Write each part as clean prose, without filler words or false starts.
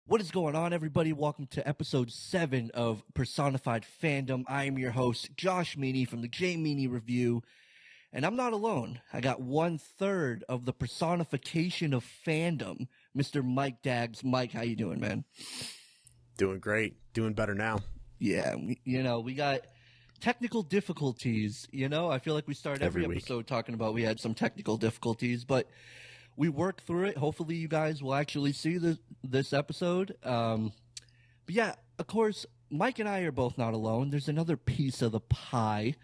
What is going on, everybody? Welcome to episode 7 of Personified Fandom. I am your host, Josh Meany from the J Meany Review, and I'm not alone. I got 1/3 of the personification of fandom, Mr. Mike Daggs. Mike, how you doing, man? Doing great. Doing better now. Yeah, we got technical difficulties. I feel like we start every week. episode talking about we had some technical difficulties, but we worked through it. Hopefully you guys will actually see this episode. But yeah, of course, Mike and I are both not alone. There's another piece of the pie.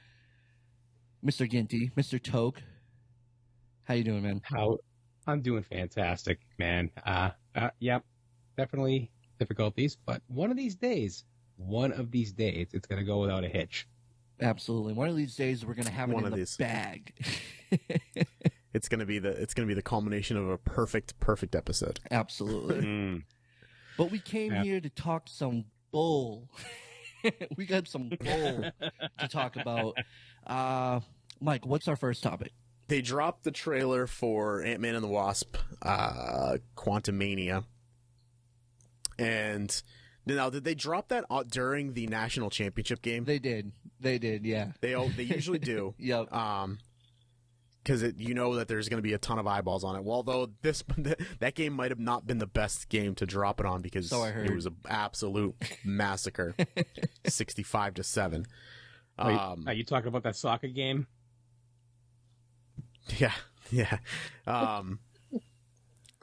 Mr. Ginty, Mr. Toke. How you doing, man? I'm doing fantastic, man. Yep, definitely difficulties, but one of these days, it's going to go without a hitch. Absolutely. One of these days, we're going to have it in the bag. It's gonna be the culmination of a perfect episode. Absolutely. But we came here to talk some bull. We got some bull to talk about. Mike, what's our first topic? They dropped the trailer for Ant-Man and the Wasp, Quantumania. And now, did they drop that during the national championship game? They did, yeah. They usually do. Yep. Because you know that there's going to be a ton of eyeballs on it. Well, though that game might have not been the best game to drop it on because it was an absolute massacre, 65-7. Are you talking about that soccer game? Yeah.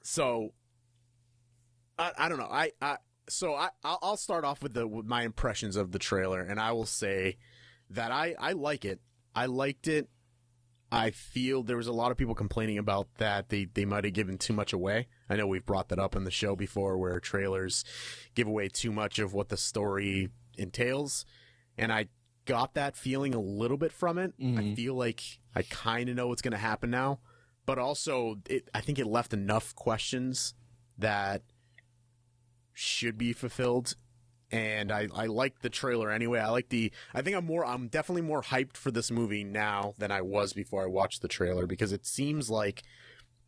So I don't know. I'll start off with my impressions of the trailer, and I will say that I like it. I liked it. I feel there was a lot of people complaining about that they might have given too much away. I know we've brought that up in the show before where trailers give away too much of what the story entails. And I got that feeling a little bit from it. Mm-hmm. I feel like I kind of know what's going to happen now. But also, I think it left enough questions that should be fulfilled. And I like the trailer anyway. I'm definitely more hyped for this movie now than I was before I watched the trailer because it seems like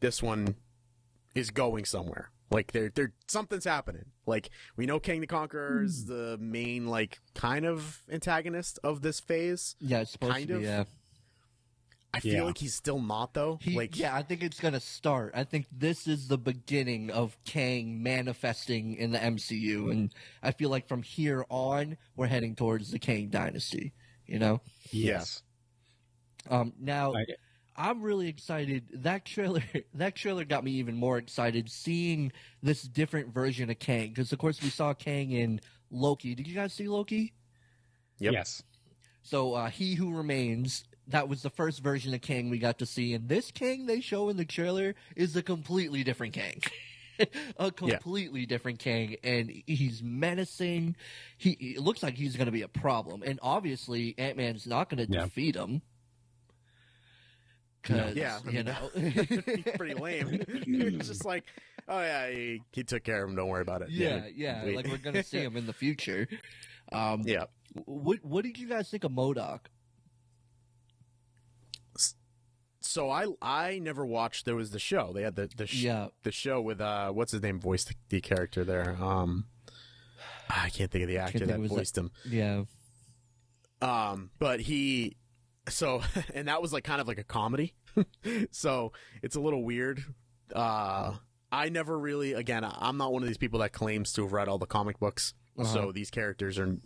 this one is going somewhere. Like something's happening. Like we know Kang the Conqueror is the main kind of antagonist of this phase. Yeah, it's supposed to be, yeah. I feel like he's still not, though. I think it's going to start. I think this is the beginning of Kang manifesting in the MCU, and I feel like from here on, we're heading towards the Kang dynasty, Yes. Now, I'm really excited. That trailer got me even more excited seeing this different version of Kang, because, of course, we saw Kang in Loki. Did you guys see Loki? Yep. Yes. So, He Who Remains... That was the first version of Kang we got to see, and this Kang they show in the trailer is a completely different Kang. Different Kang, and he's menacing. It looks like he's going to be a problem, and obviously Ant-Man's not going to defeat him. He's pretty lame. It's just like, oh yeah, he took care of him. Don't worry about it. Yeah. Like we're going to see him in the future. What did you guys think of MODOK? So I never watched. There was the show. They had the show with what's his name voiced the character there. I can't think of the actor that voiced him. Yeah. But and that was kind of like a comedy. So it's a little weird. I never really. Again, I'm not one of these people that claims to have read all the comic books. Uh-huh. So these characters are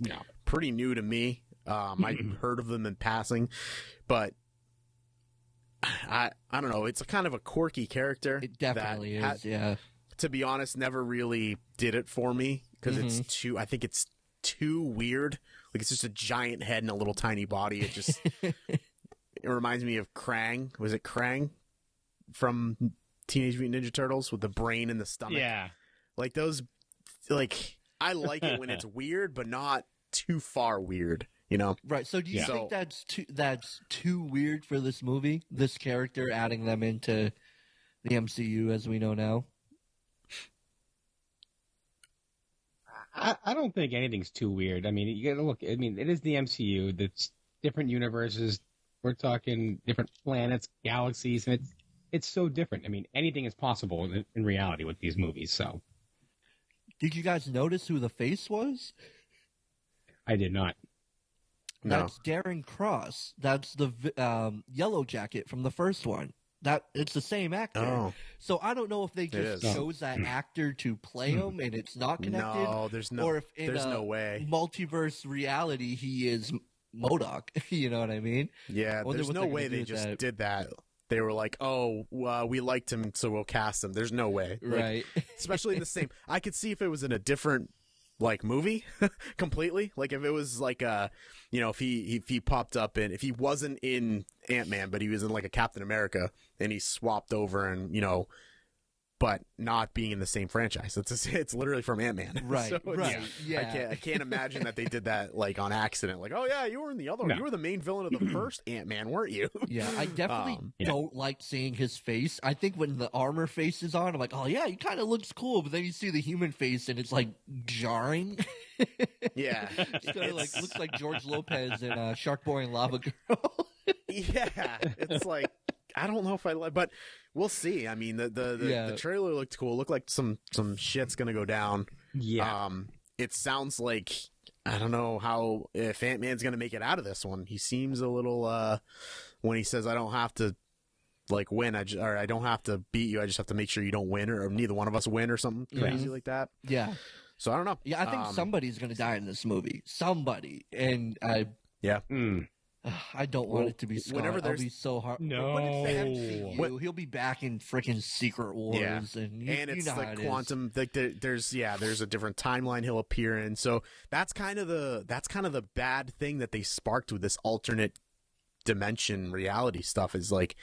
pretty new to me. I heard of them in passing, but. I don't know. It's a kind of a quirky character. It definitely is. Yeah. To be honest, never really did it for me because I think it's too weird. Like it's just a giant head and a little tiny body. It just it reminds me of Krang. Was it Krang from Teenage Mutant Ninja Turtles with the brain in the stomach? Yeah. Like those. Like I like it when it's weird, but not too far weird. Right. So do you think that's too weird for this movie? This character, adding them into the MCU as we know now? I don't think anything's too weird. I mean, you gotta look. I mean, it is the MCU. That's different universes, We're talking different planets, galaxies, and it's so different. I mean, anything is possible in reality with these movies. So, Did you guys notice who the face was? I did not. No. That's Darren Cross. That's the Yellow Jacket from the first one. That it's the same actor. Oh. So I don't know if they just is. chose that actor to play him and it's not connected. No, there's no. Or if in there's no way. multiverse reality he is MODOK. You know what I mean? Yeah, there's no way they just did that. They were like, "Oh, we liked him, so we'll cast him." There's no way, Right? Especially in the same. I could see if it was in a different movie completely. Like if it was like if he popped up if he wasn't in Ant-Man, but he was in like a Captain America, and he swapped over and but not being in the same franchise. It's literally from Ant-Man. Right. So right. Yeah. I can't imagine that they did that like on accident. Like, oh yeah, you were in the other. No. You were the main villain of the first Ant-Man, weren't you? Yeah, I definitely don't like seeing his face. I think when the armor face is on, I'm like, oh yeah, he kind of looks cool. But then you see the human face, and it's like jarring. Yeah, It's kind of like looks like George Lopez in Shark Boy and Lava Girl. yeah. It's like I don't know if I like, but we'll see. I mean, the trailer looked cool. Looked like some shit's gonna go down. Yeah. It sounds like I don't know if Ant-Man's gonna make it out of this one. He seems a little when he says, "I don't have to like win. I don't have to beat you. I just have to make sure you don't win, or neither one of us win, or something crazy like that." Yeah. So I don't know. Yeah, I think somebody's gonna die in this movie. Somebody, and I don't want it to be Scott. Whenever I'll be so hard. No. But it's the MCU. He'll be back in freaking Secret Wars, and it's you know like quantum. Like there's a different timeline he'll appear in. So that's kind of the bad thing that they sparked with this alternate dimension reality stuff. Is like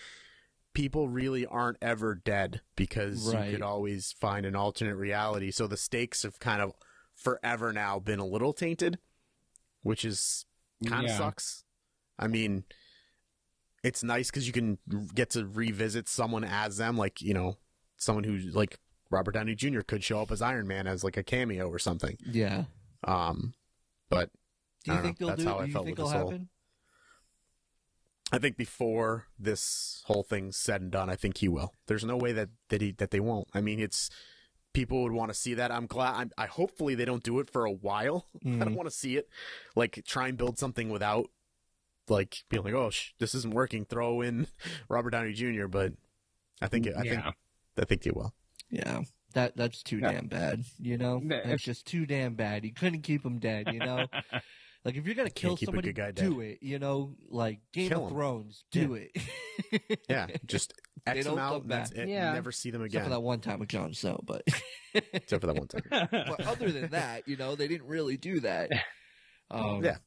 people really aren't ever dead because you could always find an alternate reality. So the stakes have kind of forever now been a little tainted, which is kind of sucks. I mean, it's nice because you can get to revisit someone as them, like, someone who, like, Robert Downey Jr. could show up as Iron Man as, like, a cameo or something. Yeah. But do you think they'll do? Do you think it'll happen? I think before this whole thing's said and done, I think he will. There's no way that they won't. I mean, people would want to see that. I'm glad. I hopefully they don't do it for a while. I don't want to see it. Like, try and build something without, like, being like, oh, this isn't working. Throw in Robert Downey Jr. But I think it will. Yeah, that's too damn bad. It's just too damn bad. You couldn't keep him dead. Like if you're gonna kill somebody, do it. Like Game of Thrones, do it. Yeah, just X them out. And that's it. Yeah. Never see them again. Except for that one time with Jon Snow, but except for that one time. But other than that, they didn't really do that. Yeah.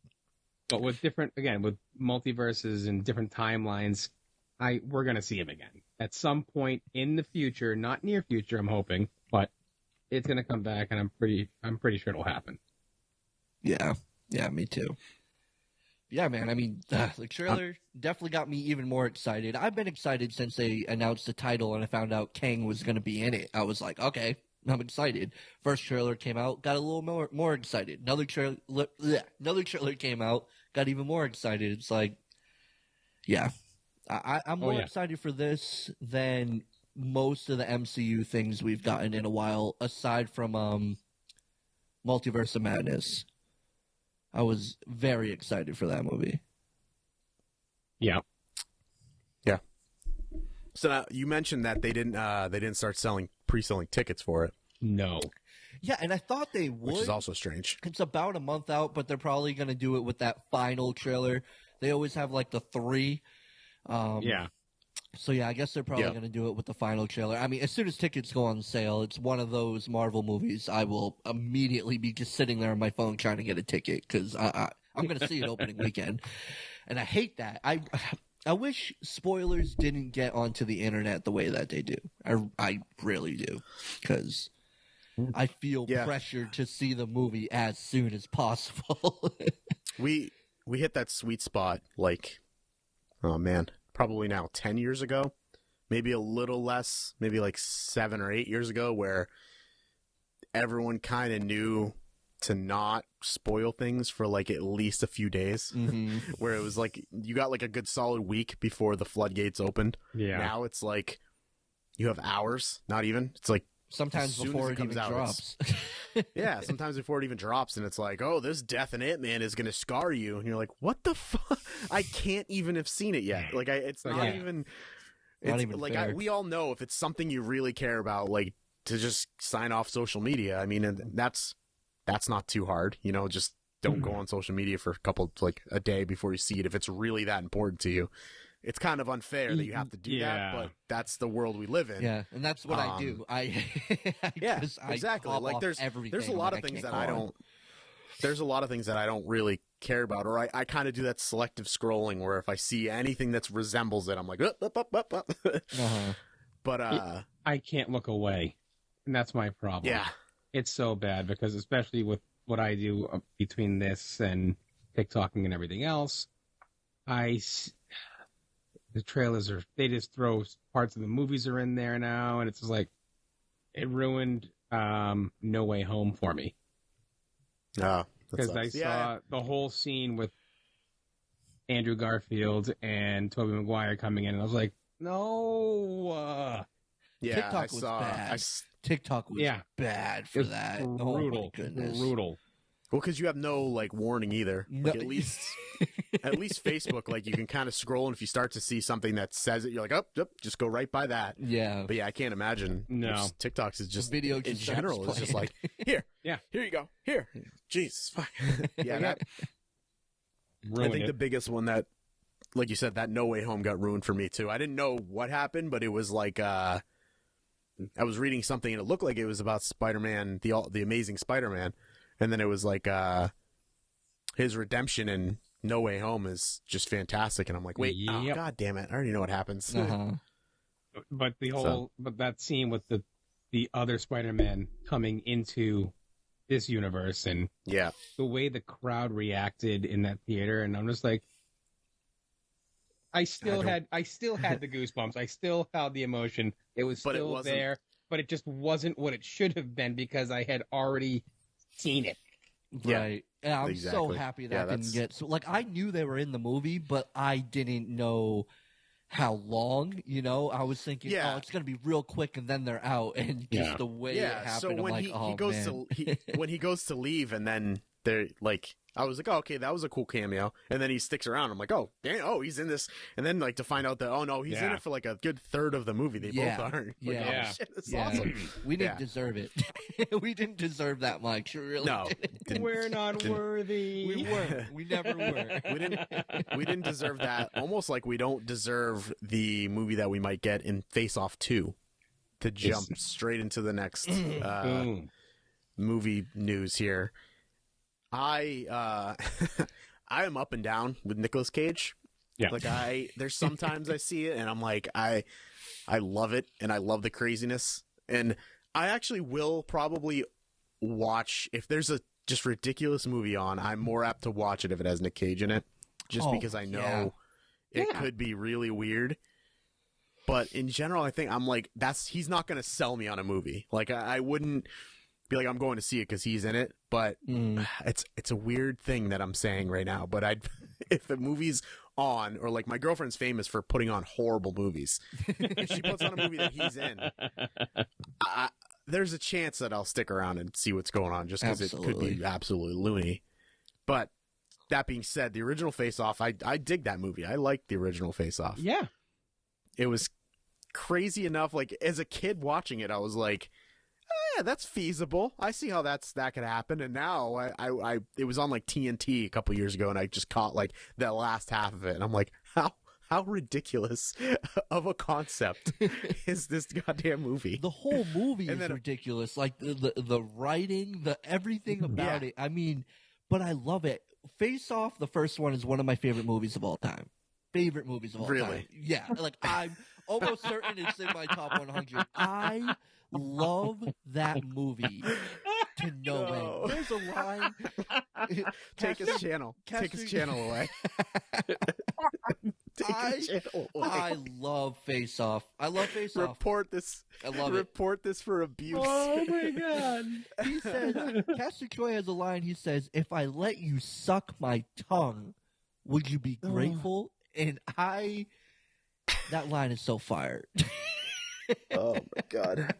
But with with multiverses and different timelines, we're going to see him again at some point in the future, not near future, I'm hoping, but it's going to come back, and I'm pretty sure it'll happen. Yeah, me too. Yeah, man. I mean, the trailer definitely got me even more excited. I've been excited since they announced the title and I found out Kang was going to be in it. I was like, okay, I'm excited. First trailer came out, got a little more excited. Another trailer came out, got even more excited. It's like, yeah, I'm more excited for this than most of the MCU things we've gotten in a while, aside from Multiverse of Madness. I was very excited for that movie. Yeah. Yeah. So now, you mentioned that they didn't start pre-selling tickets for it. No. Yeah, and I thought they would. Which is also strange. It's about a month out, but they're probably going to do it with that final trailer. They always have like the 3. Yeah. So yeah, I guess they're probably going to do it with the final trailer. I mean, as soon as tickets go on sale, it's one of those Marvel movies I will immediately be just sitting there on my phone trying to get a ticket because I'm going to see it opening weekend. And I hate that. I wish spoilers didn't get onto the internet the way that they do. I really do, because I feel pressure to see the movie as soon as possible. We hit that sweet spot like, oh man, probably now 10 years ago, maybe a little less, maybe like 7 or 8 years ago, where everyone kind of knew to not spoil things for like at least a few days, where it was like you got like a good solid week before the floodgates opened. Yeah. Now it's like you have hours, not even. It's like sometimes as soon before as it even comes out, drops. yeah, sometimes before it even drops, and it's like, oh, this death in Ant-Man is going to scar you, and you're like, what the fuck? I can't even have seen it yet. Like, it's not even. It's Not even like fair. we all know if it's something you really care about, like to just sign off social media. I mean, and that's not too hard, you know. Just don't go on social media for a day before you see it if it's really that important to you. It's kind of unfair that you have to do that, but that's the world we live in. Yeah, and that's what I do. Exactly. Like there's a lot of things that I don't. There's a lot of things that I don't really care about, or I kind of do that selective scrolling where if I see anything that resembles it, I'm like, up. But I can't look away, and that's my problem. Yeah, it's so bad because especially with what I do between this and TikToking and everything else, the trailers they just throw parts of the movies are in there now, and it's just like it ruined No Way Home for me. Because I saw the whole scene with Andrew Garfield and Tobey Maguire coming in, and I was like, no. TikTok was bad. TikTok was bad for that. Brutal. Oh, my goodness. Brutal. Well, because you have no like warning either. Like, at least Facebook, like you can kind of scroll, and if you start to see something that says it, you're like, oh, just go right by that. Yeah. But yeah, I can't imagine. No. TikTok's is just video in just general. It's just like here, here you go, here. Jesus, fuck. Yeah, I think the biggest one that, like you said, that No Way Home got ruined for me too. I didn't know what happened, but it was like I was reading something and it looked like it was about Spider-Man, the Amazing Spider-Man. And then it was like his redemption in No Way Home is just fantastic. And I'm like, wait, oh, God damn it. I already know what happens. But but that scene with the other Spider-Man coming into this universe and the way the crowd reacted in that theater. And I'm just like, I still had the goosebumps. I still felt the emotion. It was still there, but it just wasn't what it should have been because I had already seen it. Right. Yeah, I'm so happy that didn't get... So, like, I knew they were in the movie, but I didn't know how long, you know? I was thinking, oh, it's going to be real quick, and then they're out, and just the way it happened, so when I'm like, when he goes to leave, and then they're like... I was like, oh, okay, that was a cool cameo. And then he sticks around. I'm like, oh, damn, he's in this. And then, like, to find out that, oh, no, he's in it for, like, a good third of the movie. They both aren't. Like, oh, shit, that's awesome. We didn't deserve it. We didn't deserve that much. Really no. We're not worthy. We weren't. We never were. We didn't deserve that. Almost like we don't deserve the movie that we might get in Face Off 2 to jump straight into the next movie news here. I am up and down with Nicolas Cage. Yeah. Like there's sometimes I see it and I'm like, I love it and I love the craziness. And I actually will probably watch if there's a just ridiculous movie on, I'm more apt to watch it if it has Nick Cage in it. Just because I know it could be really weird. But in general, I think I'm like, he's not gonna sell me on a movie. Like I wouldn't be like, I'm going to see it because he's in it, but it's a weird thing that I'm saying right now. But if the movie's on, or like my girlfriend's famous for putting on horrible movies, if she puts on a movie that he's in, there's a chance that I'll stick around and see what's going on, just because it could be absolutely loony. But that being said, the original Face Off, I dig that movie. I like the original Face Off. Yeah, it was crazy enough. Like as a kid watching it, I was like, yeah, that's feasible. I see how that could happen. And now I it was on like TNT a couple years ago, and I just caught like that last half of it, and I'm like, how ridiculous of a concept is this goddamn movie? The whole movie is ridiculous. Like the writing, the everything about it. I mean, but I love it. Face Off, the first one, is one of my favorite movies of all time. Favorite movies of all time. Really? Yeah. Like I'm almost certain it's in my top 100. I love that movie to no end. There's a line. Take his channel. Take his channel away. I love Face Off. I love Face Off. Report this. I love Report this for abuse. Oh my god. He says, Castor Troy has a line. He says, "If I let you suck my tongue, would you be grateful?" And that line is so fired. Oh my god.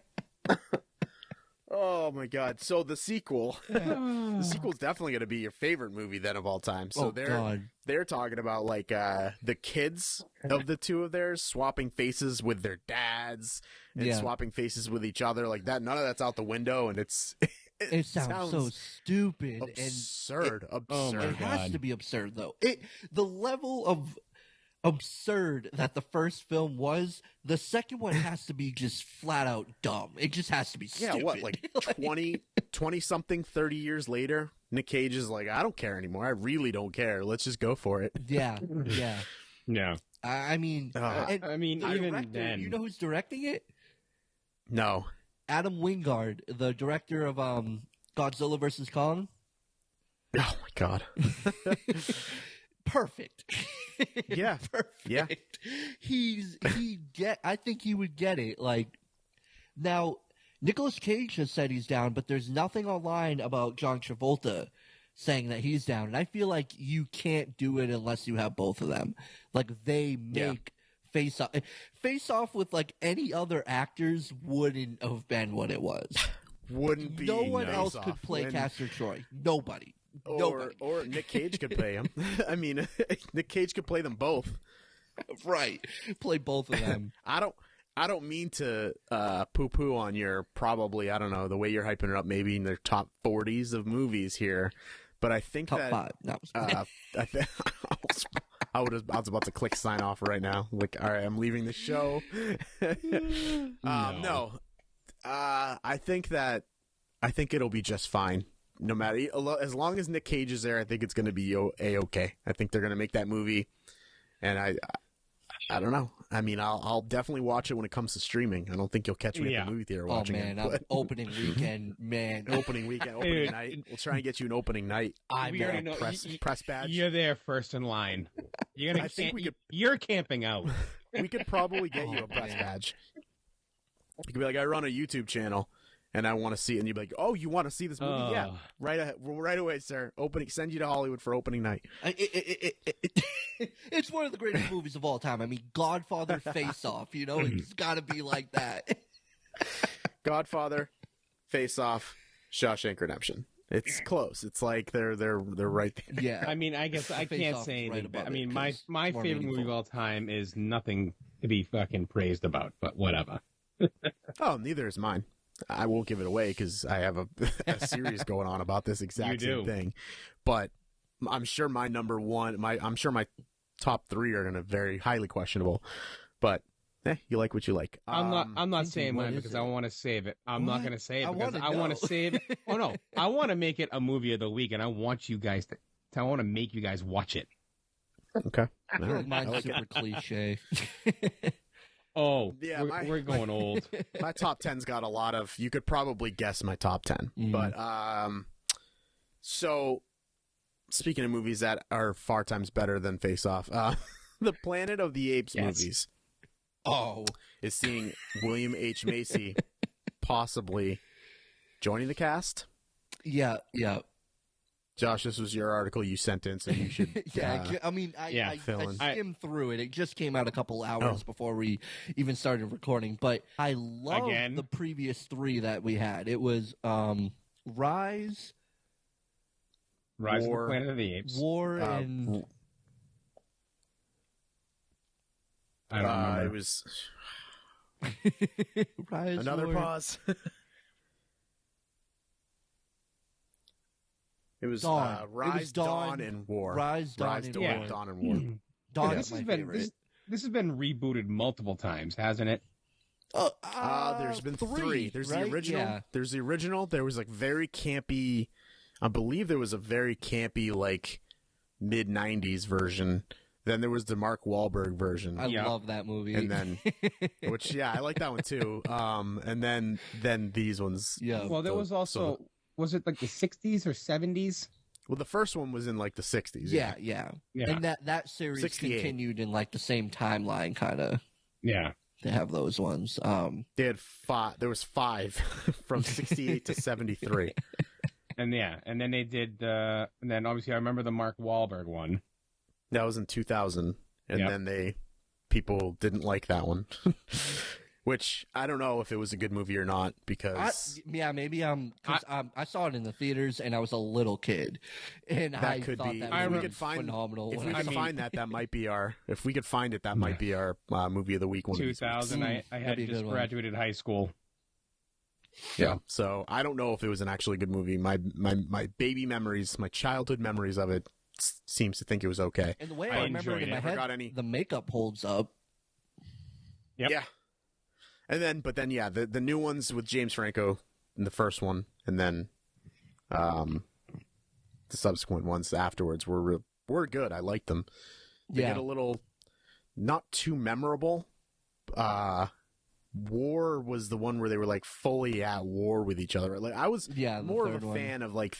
Oh my god. So the sequel is definitely going to be your favorite movie then of all time. So they're talking about like the kids of the two of theirs swapping faces with their dads and swapping faces with each other like that. None of that's out the window, and it sounds so stupid, absurd. And absurd. It has to be absurd though. The level of absurd that the first film was, the second one has to be just flat out dumb. It just has to be stupid. Yeah, what, like 20 something, 30 years later, Nick Cage is like, I don't care anymore. I really don't care. Let's just go for it. Yeah. Yeah. I mean, even then, you know who's directing it? No. Adam Wingard, the director of Godzilla vs. Kong. Oh my god. Perfect. Yeah. Perfect. Yeah. I think he would get it. Like, now, Nicolas Cage has said he's down, but there's nothing online about John Travolta saying that he's down. And I feel like you can't do it unless you have both of them. Like, they make Face Off. Face Off with, like, any other actors wouldn't have been what it was. Wouldn't be. No one else could play Castor Troy. Nobody. Or Nick Cage could play him. I mean, Nick Cage could play them both. Right. Play both of them. I don't mean to poo-poo on your probably, I don't know, the way you're hyping it up, maybe in the top 40s of movies here, but I think top 5. No. I was about to click sign off right now. Like, all right, I'm leaving the show. No. I think it'll be just fine. No matter, as long as Nick Cage is there, I think it's going to be a-okay. I think they're going to make that movie, and I don't know. I mean, I'll definitely watch it when it comes to streaming. I don't think you'll catch me at the movie theater watching it. Opening weekend, man. Opening night. We'll try and get you an opening night. Press badge. You're there first in line. You're camping out. We could probably get you a press badge. You could be like, I run a YouTube channel. And I want to see it, and you'd be like, "Oh, you want to see this movie? Yeah, right away, sir. Send you to Hollywood for opening night." It's one of the greatest movies of all time. I mean, Godfather, Face Off. You know, it's got to be like that. Godfather, Face Off, Shawshank Redemption. It's close. It's like they're right there. Yeah. I mean, I guess I can't say anything. Right, I mean, my favorite movie of all time is nothing to be fucking praised about, but whatever. Oh, neither is mine. I won't give it away because I have a series going on about this exact same thing. But I'm sure my number one, I'm sure my top 3 are going to very highly questionable. But you like what you like. I'm not saying mine because I want to save it. I'm not going to say it because I want to save it. Oh no, I want to make it a movie of the week, and I want you guys I want to make you guys watch it. Okay. I feel like mine's super cliche. Oh, yeah, we're going old. My top 10's got a lot of. You could probably guess my top 10, but so speaking of movies that are far times better than Face Off, the Planet of the Apes movies. Is seeing William H. Macy possibly joining the cast. Yeah. Josh, this was your article you sent in, so you should. I skimmed through it. It just came out a couple hours before we even started recording. But I love the previous 3 that we had. It was Rise War, of the Planet of the Apes, War, and I don't remember. It was Rise. Another War. pause. It was Dawn. Rise, Dawn, and War. Rise, Dawn, and War. Dawn and War. Dawn is my favorite. This has been rebooted multiple times, hasn't it? There's been 3. There's the original. Yeah. There's the original. There was like very campy. I believe there was a very campy like mid '90s version. Then there was the Mark Wahlberg version. I love that movie. And then, I like that one too. And then these ones. Yeah. Well, there was also. Was it like the 60s or 70s? Well, the first one was in like the 60s. Yeah. Yeah. And that series 68. continued in like the same timeline, kind of. Yeah. To have those ones. They had 5. There was 5 from 68 to 73. And then they did and then obviously I remember the Mark Wahlberg one. That was in 2000, and Yep. then people didn't like that one. Which I don't know if it was a good movie or not, because maybe because I saw it in the theaters and I was a little kid, and that I could thought be. that If movie we could was find phenomenal. If we could find that might be our. If we could find it, that might be our movie of the week. 2000. I That'd had be a just good one. graduated high school. Yeah. So I don't know if it was an actually good movie. My baby memories, my childhood memories of it, seems to think it was okay. And the way I I remember it in enjoyed my it. head, the makeup holds up. Yep. Yeah. And then, yeah, the new ones with James Franco in the first one, and then the subsequent ones afterwards were good. I liked them. They get a little not too memorable. War was the one where they were like fully at war with each other. Like I was more of a fan of like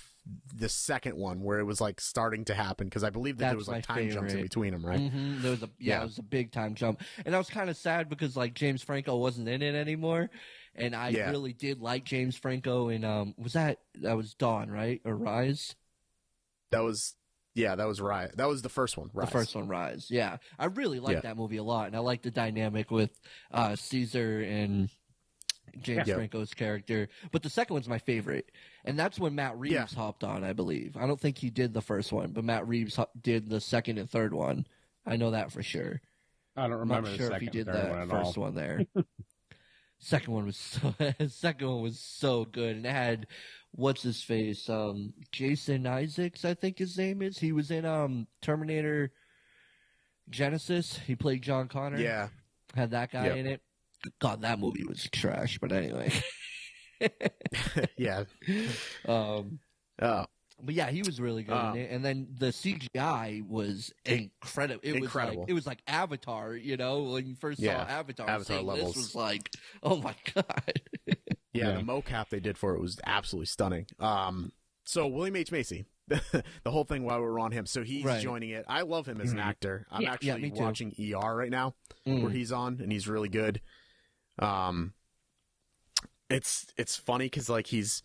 the second one where it was like starting to happen, because I believe that there was like time jumps in between them, right? Mm-hmm. There was it was a big time jump, and I was kind of sad because like James Franco wasn't in it anymore, and I really did like James Franco. And that was Dawn, right, or Rise? That was Rise. That was the first one. Rise. The first one, Rise. Yeah, I really liked that movie a lot, and I liked the dynamic with Caesar and James Franco's character. But the second one's my favorite, and that's when Matt Reeves hopped on, I believe. I don't think he did the first one, but Matt Reeves did the second and third one. I know that for sure. I don't remember I'm not sure if he did the first one there. Second one was so good, and it had what's his face, Jason Isaacs, I think his name is. He was in Terminator Genesis. He played John Connor. Yeah, had that guy in it. God, that movie was trash. But anyway, yeah. But yeah, he was really good in it. And then the CGI was incredible. It was like Avatar, you know, when you first saw Avatar levels. This was like, oh my God. Yeah, the mocap they did for it was absolutely stunning. So William H. Macy, the whole thing while we were on him, so he's joining it. I love him as an actor. I'm actually watching ER right now, where he's on, and he's really good. It's funny because like he's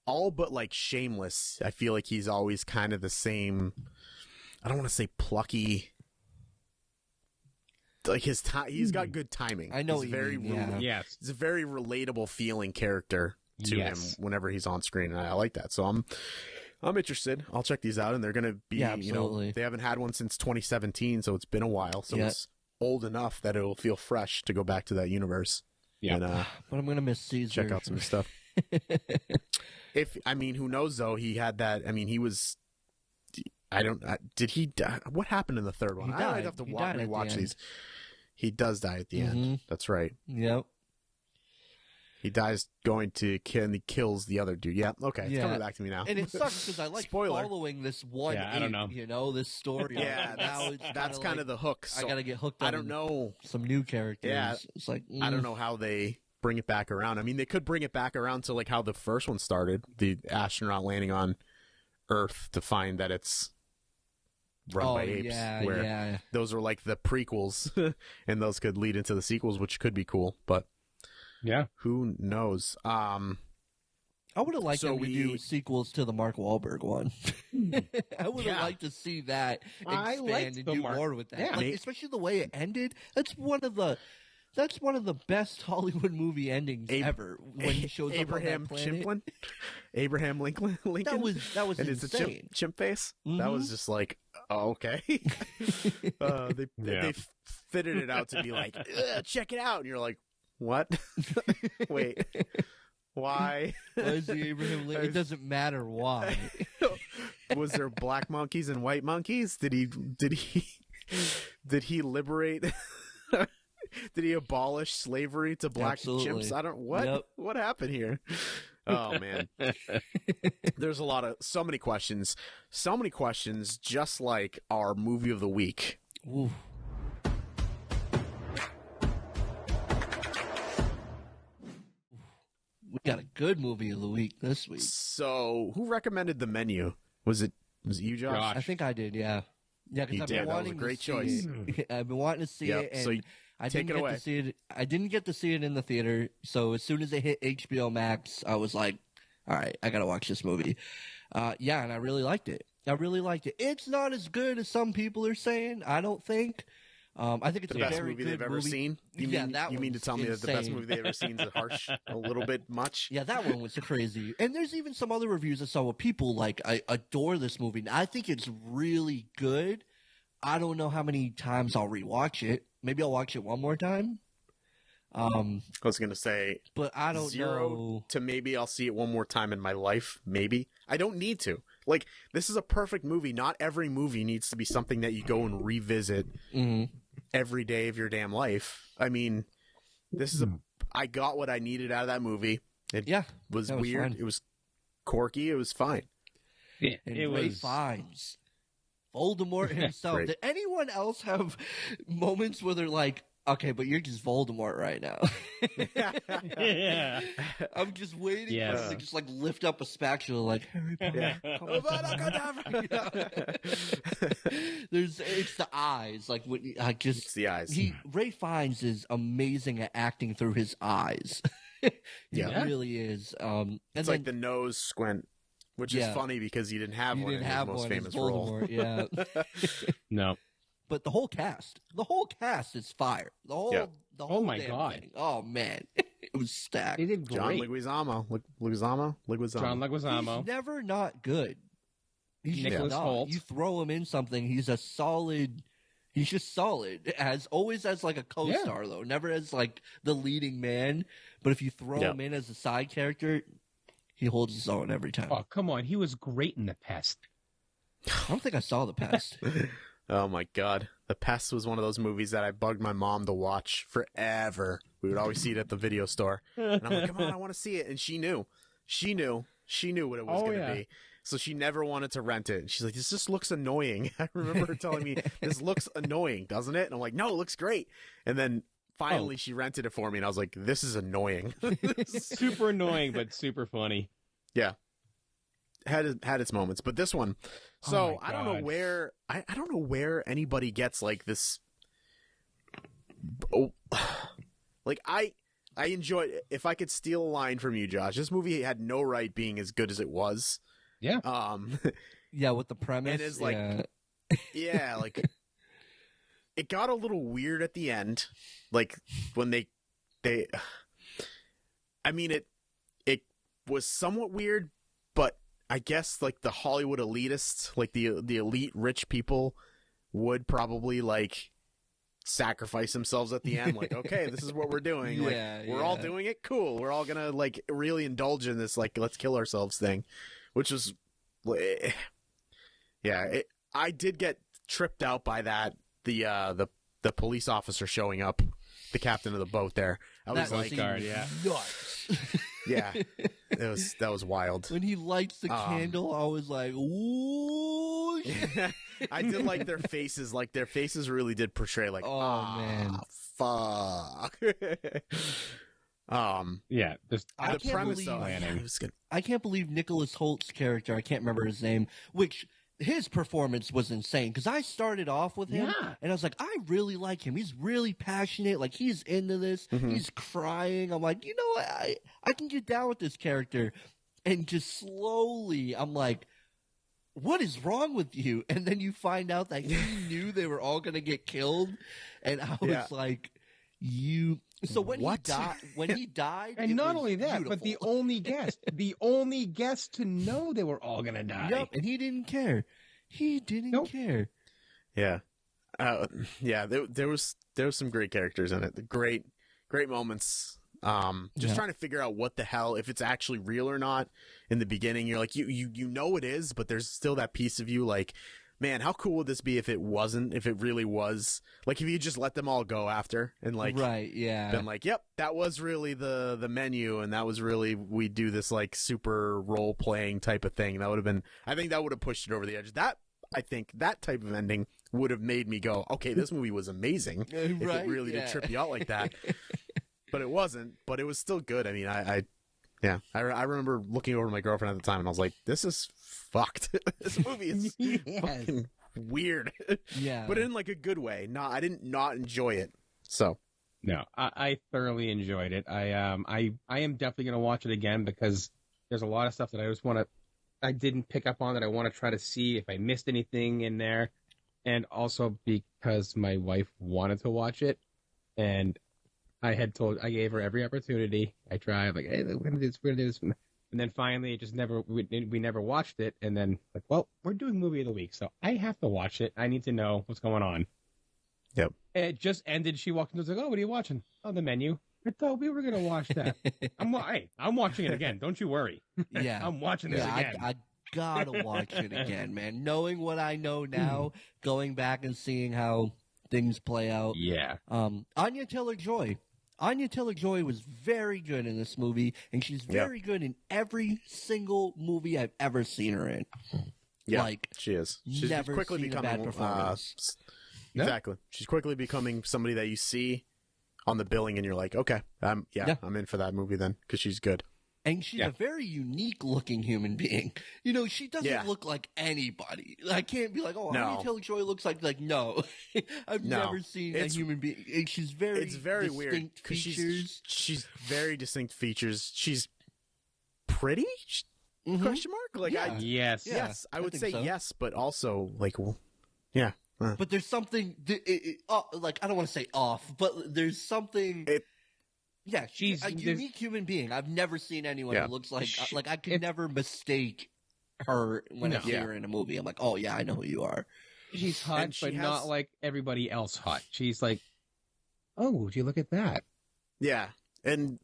all but like shameless. I feel like he's always kind of the same. I don't want to say plucky. Like he's got good timing. I know he's he's a very relatable feeling character to him whenever he's on screen, and I like that. So I'm interested. I'll check these out, and they're gonna be they haven't had one since 2017, so it's been a while. So it's old enough that it'll feel fresh to go back to that universe. Yeah, but I'm gonna miss Caesar. Check out some stuff. Who knows though? He had that. I mean, he was. Did he die? What happened in the third one? I'd have to watch these. He does die at the end. That's right. Yep. He dies going to kill, and he kills the other dude. Yeah. Okay. It's coming back to me now. And it sucks because I like following this one. I don't know. You know, this story. Yeah. That's kind of the hook. So I gotta get hooked on. I don't know some new characters. Yeah. It's like I don't know how they bring it back around. I mean, they could bring it back around to like how the first one started, the astronaut landing on Earth to find that it's run by apes. Where those are like the prequels, and those could lead into the sequels, which could be cool. But who knows? I would have liked them to do sequels to the Mark Wahlberg one. I would have liked to see that expand and do more with that. Yeah. Especially the way it ended. That's one of the best Hollywood movie endings ever. When he shows Abraham up on that planet. Abraham Lincoln. That was and insane. It's a chimp face. That was just like, okay. They fitted it out to be like, check it out, and you're like, what? Wait, why? Why is the Abraham Lincoln? It doesn't matter why. Was there black monkeys and white monkeys? Did he liberate? Did he abolish slavery to black chimps? I don't. What happened here? Oh man, there's so many questions, just like our movie of the week. Ooh. Got a good movie of the week this week. So, who recommended The Menu? Was it you, Josh? I think I did, yeah. Yeah, because I've been did. That was a wanting great to see choice. it. I've been wanting to see Yep, it, and so I take didn't it get away. to see it. I didn't get to see it in the theater, so as soon as it hit HBO Max, I was like, all right, I got to watch this movie. Yeah, and I really liked it. It's not as good as some people are saying, I don't think. I think it's The a best very movie good they've ever movie. seen? You mean to tell me that the best movie they've ever seen is harsh? A little bit much? Yeah, that one was crazy. And there's even some other reviews I saw where people I adore this movie. I think it's really good. I don't know how many times I'll rewatch it. Maybe I'll watch it one more time. I was going to say, but I don't 0 know. to maybe I'll see it one more time in my life. Maybe. I don't need to. Like, this is a perfect movie. Not every movie needs to be something that you go and revisit every day of your damn life. I mean, I got what I needed out of that movie. It was weird. Fun. It was quirky. It was fine. Yeah, And it Ray was. Fiennes, Voldemort himself. Great. Did anyone else have moments where they're like, okay, but you're just Voldemort right now? Yeah. I'm just waiting Yes. for him to just lift up a spatula like Harry Potter. Come on. It's the eyes. It's the eyes. Ray Fiennes is amazing at acting through his eyes. He really is. It's like the nose squint, which is funny because he didn't have one in his most famous role. Yeah. No. But the whole cast is fire. The whole Oh my damn God. thing. Oh man, it was stacked. They did John great. Leguizamo. John Leguizamo. He's never not good. He's just Nicholas not. Hoult. You throw him in something, he's a solid. He's just solid. Always as a co-star though, never as the leading man. But if you throw him in as a side character, he holds his own every time. Oh, come on. He was great in The Pest. I don't think I saw The Pest. Oh my God. The Pest was one of those movies that I bugged my mom to watch forever. We would always see it at the video store. And I'm like, come on, I want to see it. And she knew. She knew what it was going to be. So she never wanted to rent it. And she's like, this just looks annoying. I remember her telling me, this looks annoying, doesn't it? And I'm like, no, it looks great. And then finally she rented it for me. And I was like, this is annoying. Super annoying, but super funny. Yeah. Had its moments, but this one. So I don't know where I don't know where anybody gets this. Oh, I enjoyed. If I could steal a line from you, Josh, this movie had no right being as good as it was. Yeah. Yeah, with the premise. And it's it got a little weird at the end, when they. I mean it was somewhat weird, but I guess the Hollywood elitists, the elite rich people, would probably sacrifice themselves at the end. Okay, this is what we're doing. We're all doing it. Cool. We're all gonna really indulge in this let's kill ourselves thing, which was, I did get tripped out by that. The police officer showing up, the captain of the boat there. I was nuts. Yeah, that was wild. When he lights the candle, I was like, ooh. I did like their faces. Their faces really did portray man, fuck. Yeah, the premise though, I can't believe Nicholas Holt's character, I can't remember his name, which his performance was insane, because I started off with him and I was like, I really like him. He's really passionate. He's into this. He's crying. I'm like, you know what? I can get down with this character. And just slowly, I'm like, what is wrong with you? And then you find out that he knew they were all going to get killed. And I was like, you. So when he died, and not only that, beautiful. but the only guest to know they were all gonna die. Yep, and he didn't care. He didn't care. Yeah, there was some great characters in it. Great moments. Trying to figure out what the hell, if it's actually real or not. In the beginning, you're like, you know it is, but there's still that piece of you man, how cool would this be if it wasn't? If it really was, if you just let them all go after and right, yeah, been yep, that was really the menu, and that was really, we do this super role playing type of thing. That would have been, I think that would have pushed it over the edge. I think that type of ending would have made me go, okay, this movie was amazing. If it really did trip you out like that. But it wasn't. But it was still good. I mean, Yeah, I remember looking over at my girlfriend at the time, and I was like, "This is fucked. This movie is fucking weird." Yeah. But in like a good way. I didn't not enjoy it. So No, I thoroughly enjoyed it. I am definitely gonna watch it again because there's a lot of stuff that I didn't pick up on that I want to try to see if I missed anything in there, and also because my wife wanted to watch it, and I gave her every opportunity. I tried, like, hey, we're gonna do this, and then finally, it just we never watched it, and then like, well, we're doing movie of the week, so I have to watch it. I need to know what's going on. Yep. It just ended. She walked in and was like, "Oh, what are you watching?" "Oh, the menu." "I thought we were gonna watch that." I'm watching it again. Don't you worry. Yeah. I'm watching this again. I gotta watch it again, man. Knowing what I know now, going back and seeing how things play out. Yeah. Anya Taylor-Joy. Anya Taylor-Joy was very good in this movie, and she's very good in every single movie I've ever seen her in. yeah, Like, she is. She's never quickly seen a becoming bad performance. Exactly. She's quickly becoming somebody that you see on the billing, and you're like, okay, I'm in for that movie then because she's good. And she's a very unique-looking human being. You know, she doesn't look like anybody. I can't be like, Anya Taylor-Joy looks like no. I've never seen a human being. She's It's very distinct weird because she's very distinct features. She's pretty? Question mark? Like, Yes. yes, I would think say so. yes, but also like, yeah. But there's something, like, I don't want to say off, but there's something. She's a unique human being. I've never seen anyone who looks like I could never mistake her when I see her in a movie. I'm like, oh yeah, I know who you are. She's hot, but not like everybody else hot. She's like, oh, would you look at that? Yeah, and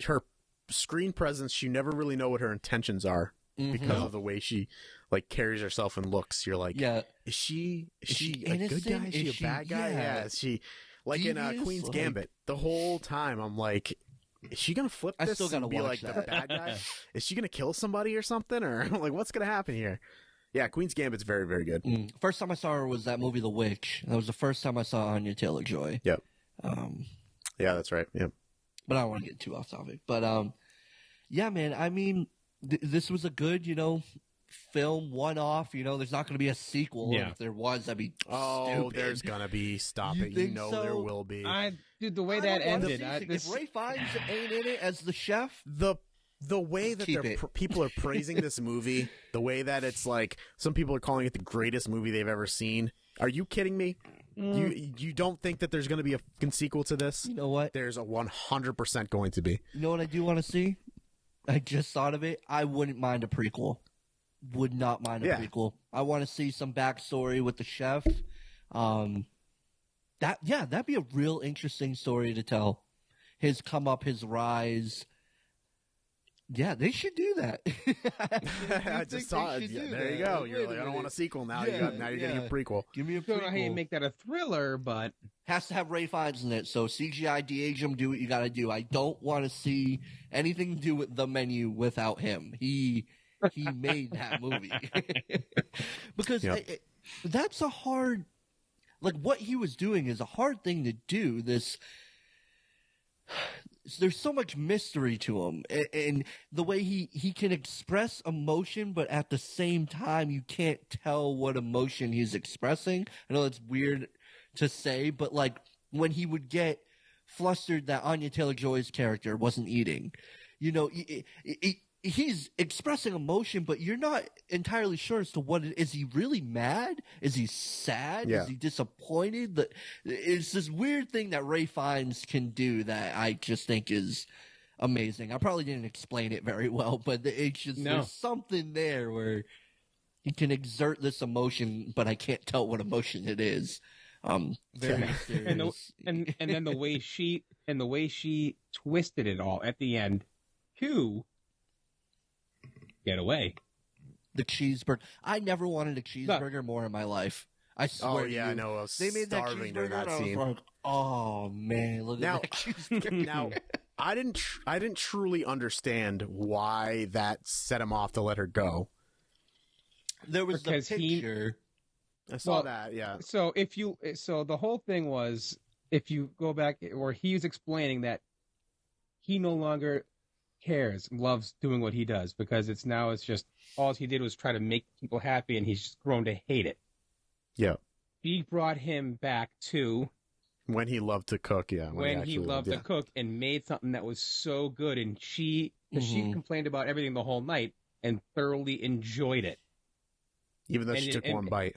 her screen presence. You never really know what her intentions are because of the way she like carries herself and looks. You're like, is she a good guy? Is she a bad guy? Yeah, is she like devious? In Queen's Gambit? The whole time I'm like, is she gonna flip this and be like the bad guy? Is she gonna kill somebody or something? Or like, what's gonna happen here? Yeah, Queen's Gambit's very, very good. First time I saw her was that movie The Witch. That was the first time I saw Anya Taylor-Joy. Yep. Yeah, that's right. Yep. But I don't want to get too off topic. But yeah, man. I mean, this was a good, film one-off. There's not going to be a sequel. Yeah. If there was, that'd be stupid. There's gonna be. Stop You it. think So? so? There will be. Dude, the way that ended. If Ray Fiennes ain't in it as the chef, The way that people are praising this movie, the way that it's like some people are calling it the greatest movie they've ever seen. Are you kidding me? You don't think that there's going to be a fucking sequel to this? You know what? There's a 100% going to be. You know what I do want to see? I just thought of it. I wouldn't mind a prequel. Would not mind a prequel. I want to see some backstory with the chef. That'd be a real interesting story to tell. His come up, his rise. Yeah, they should do that. I just saw it. Yeah, there you go. You're like, I don't want a sequel now. Now you're getting a prequel. Give me a prequel. Don't know how you make that a thriller, but has to have Ray Fiennes in it. So CGI de-age him. Do what you got to do. I don't want to see anything to do with The Menu without him. He made that movie because that's a hard. Like what he was doing is a hard thing to do. There's so much mystery to him, and the way he can express emotion, but at the same time, you can't tell what emotion he's expressing. I know it's weird to say, but like when he would get flustered that Anya Taylor-Joy's character wasn't eating, he's expressing emotion, but you're not entirely sure as to what it is. He really mad? Is he sad? Yeah. Is he disappointed? It's this weird thing that Ray Fiennes can do that I just think is amazing. I probably didn't explain it very well, but it's just there's something there where he can exert this emotion, but I can't tell what emotion it is. Very mysterious. and then the way she twisted it all at the end too. Get away. The cheeseburger. I never wanted a cheeseburger more in my life. I swear. Oh yeah, I know. I was they made starving during that scene. Like, oh man, look at that cheeseburger. Now, I didn't truly understand why that set him off to let her go. There was because the picture. I saw that. Yeah. So the whole thing was, if you go back, or he was explaining that he no longer cares, loves doing what he does, because it's just all he did was try to make people happy, and he's just grown to hate it. Yeah. She brought him back to when he loved to cook. Yeah. When he loved to cook and made something that was so good, and she complained about everything the whole night and thoroughly enjoyed it. Even though she took one bite,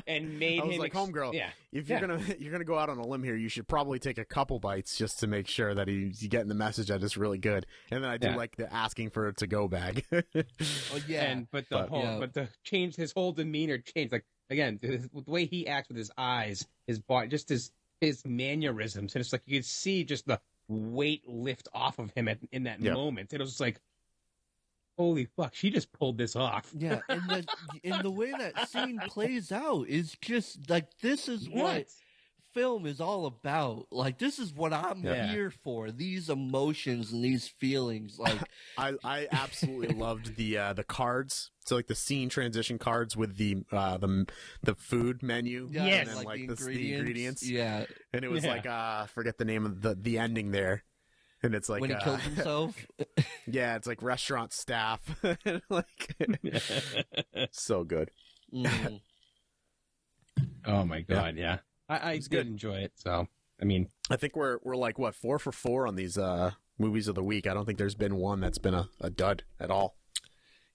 and made I was him like, homegirl, if you're gonna go out on a limb here, you should probably take a couple bites just to make sure that he's getting the message that it's really good. And then I do like the asking for a to-go bag. But the change, his whole demeanor changed. Like again, the way he acts with his eyes, his body, just his mannerisms, and it's like you could see just the weight lift off of him in that moment. And it was just like, holy fuck, she just pulled this off. Yeah, and the way that scene plays out is just like, this is what film is all about. Like, this is what I'm here for. These emotions and these feelings. Like, I absolutely loved the cards. So like the scene transition cards with the food menu. Yeah, and then like the ingredients. Yeah. And it was like forget the name of the ending there. And it's like when he kills himself. Yeah, it's like restaurant staff. Like so good. Mm. Oh my god, yeah. I did enjoy it. So I mean, I think we're like what 4 for 4 on these movies of the week. I don't think there's been one that's been a dud at all.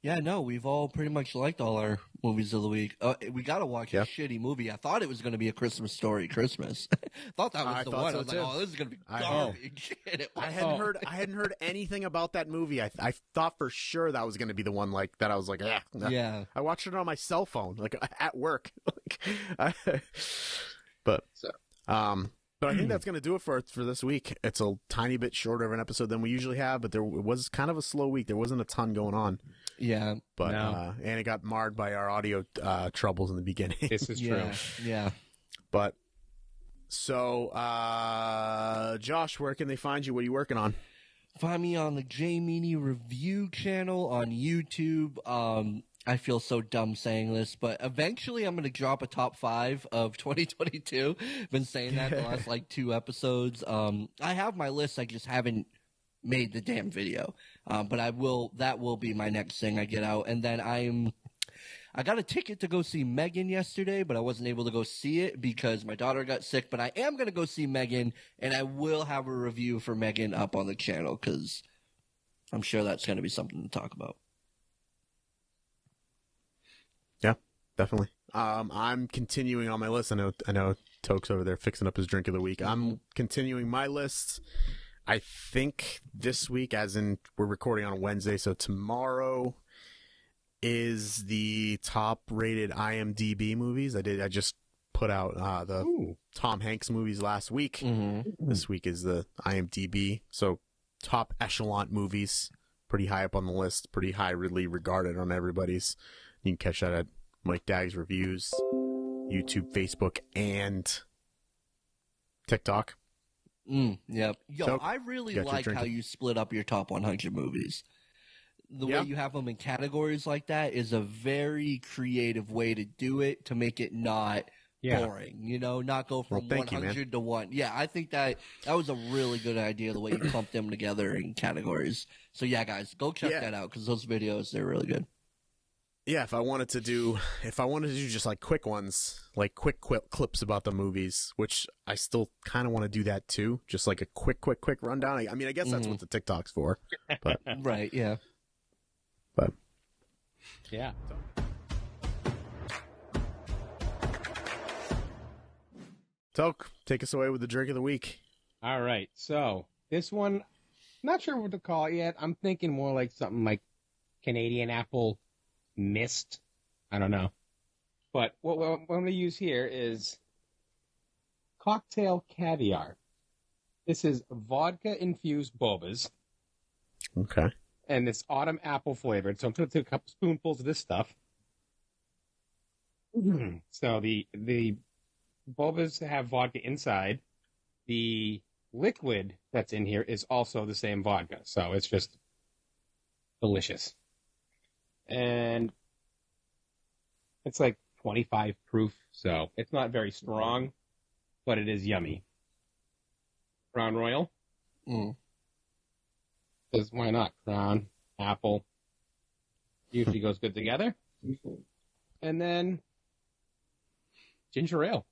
Yeah, no, we've all pretty much liked all our movies of the week. We got to watch a shitty movie. I thought it was going to be A Christmas Story Christmas. Thought that was the one. So I was like, oh, this is going to be garbage. I hadn't heard anything about that movie. I thought for sure that was going to be the one like that. I was like, yeah. I watched it on my cell phone, like at work. But I think that's going to do it for this week. It's a tiny bit shorter of an episode than we usually have, but it was kind of a slow week. There wasn't a ton going on. Yeah. But and it got marred by our audio troubles in the beginning. This is true. Yeah. But so Josh, where can they find you? What are you working on? Find me on the J Meany Review channel on YouTube. I feel so dumb saying this, but eventually I'm going to drop a top 5 of 2022. Been saying that the last like 2 episodes. I have my list. I just haven't made the damn video. But that will be my next thing I get out. And then I got a ticket to go see Megan yesterday, but I wasn't able to go see it because my daughter got sick. But I am going to go see Megan, and I will have a review for Megan up on the channel because I'm sure that's going to be something to talk about. Yeah, definitely. I'm continuing on my list. I know Toke's over there fixing up his drink of the week. I'm continuing my list. I think this week, as in we're recording on a Wednesday, so tomorrow is the top rated IMDb movies. I just put out the Tom Hanks movies last week. This week is the IMDb. So top echelon movies, pretty high up on the list, pretty highly regarded on everybody's. You can catch that at Mike Dag's Reviews, YouTube, Facebook, and TikTok. Yep. Yo, So, I really like how you split up your top 100 movies. The way you have them in categories like that is a very creative way to do it to make it not boring. You know, not go from 100 to 1. Yeah, I think that was a really good idea, the way you clumped them together in categories. So yeah, guys, go check that out because those videos, they're really good. Yeah, if I wanted to do just like quick ones, like quick clips about the movies, which I still kind of want to do that too, just like a quick rundown. I mean, I guess that's what the TikTok's for. But right, yeah. But yeah. Toke, take us away with the drink of the week. All right. So this one, not sure what to call it yet. I'm thinking more like something like Canadian apple mist. I don't know. But what I'm going to use here is cocktail caviar. This is vodka-infused bobas. Okay. And it's autumn apple flavored. So I'm going to take a couple spoonfuls of this stuff. So the bobas have vodka inside. The liquid that's in here is also the same vodka. So it's just delicious. And it's like 25 proof, so it's not very strong, but it is yummy. Crown Royal. Because why not? Crown, apple, usually goes good together. And then ginger ale.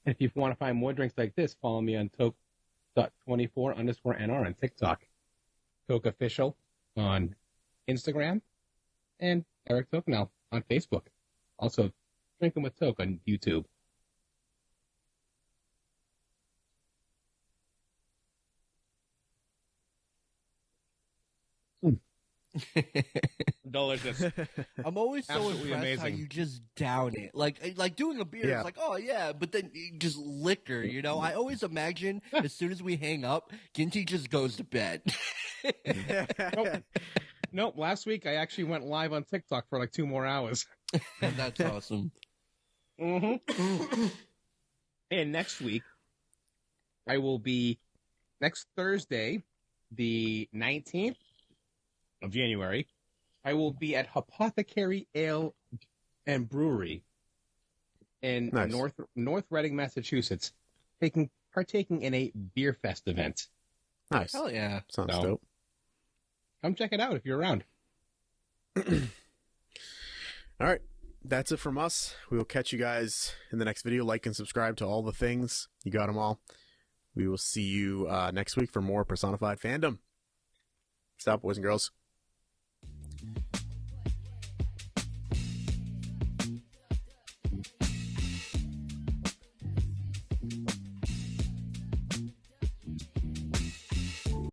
And if you want to find more drinks like this, follow me on toke.24_NR on TikTok. Toke Official on Instagram. And Eric Tokenel on Facebook. Also, Drinking with Toke on YouTube. Delicious. I'm always so Absolutely impressed how amazing. you just down it. Like doing a beer Yeah. is like, oh yeah, but then you just liquor, you know? I always imagine as soon as we hang up, Ginty just goes to bed. Nope. Last week I actually went live on TikTok for like 2 more hours. That's awesome. Mm-hmm. And next week, I will be next Thursday, the 19th of January. I will be at Apothecary Ale and Brewery in Nice. North Reading, Massachusetts, partaking in a beer fest event. Nice. Hell yeah. Sounds So- dope. Come check it out if you're around. All right. That's it from us. We will catch you guys in the next video. Like and subscribe to all the things. You got them all. We will see you next week for more Personified Fandom. Stop, boys and girls.